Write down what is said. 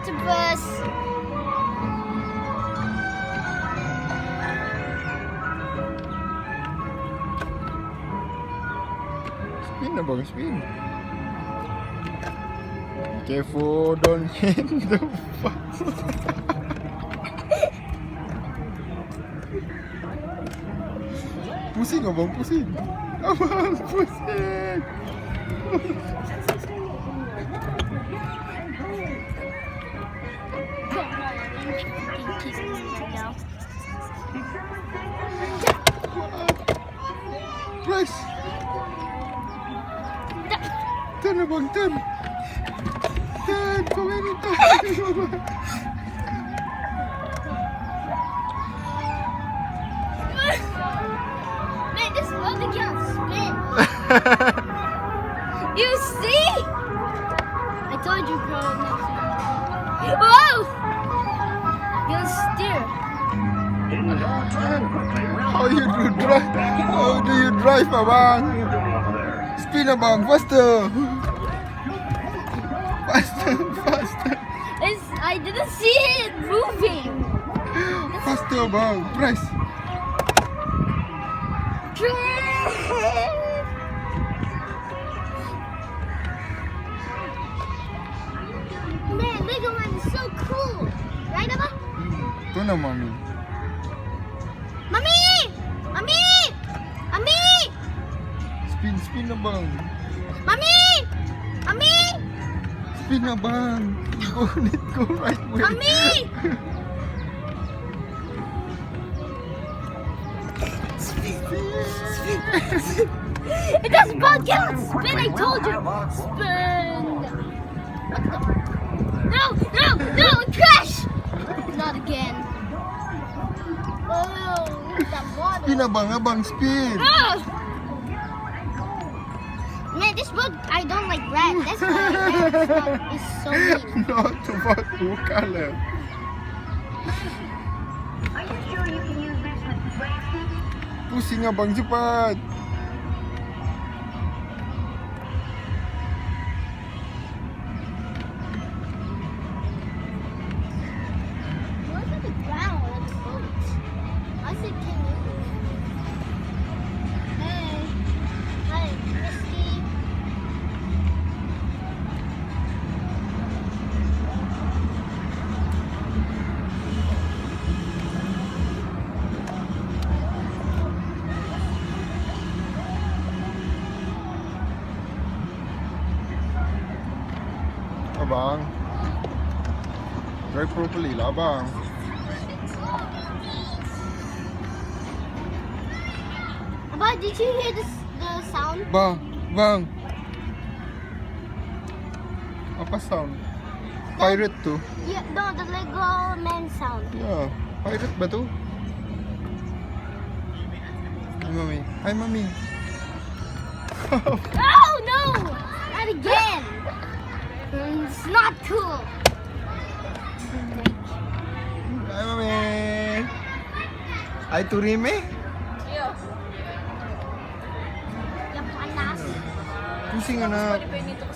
octopus. Spin na bang? Spin. Careful, don't hit the box. Pusing abang, pusing. Abang, pusing. Press. Turn abang, turn. Turn, kau ini turn. Man, this boat can't spin. You see? I told you, bro. Whoa! You'll steer. How you do drive? How do you drive, abang? Spin abang, faster. Faster, faster. I didn't see it moving. Faster abang, press. Man, Legoland is so cool. Right, Abba? Ito na, mami. Mommy! Mommy! Mommy! Spin, spin abang. Mommy! Mommy! Spin abang. Go, let's go right way. Mommy! It does both can't spin, I told you! Spin! No! No! No! Crash! Not again. Oh, that water. Spin abang, abang, spin. Oh! Man, this boat, I don't like red. That's why red is so mean. Not about blue color. Are you sure you can use this with plastic? Pusing abang, cepat. Look at the ground of the boat. I said, can you? Hey. Hi, Christy. Abang. Drive properly lah, abang. Abba, did you hear the sound? Bang, bang. Apa sound? Pirate tu. Yeah, no, the Lego man sound. Ya, pirate ba tu? Hai mami. Hai mami. Oh no! Not again! It's not cool. Hai mami. Hai turime? Yang panas. Pusing anak. Pwede pa yung nito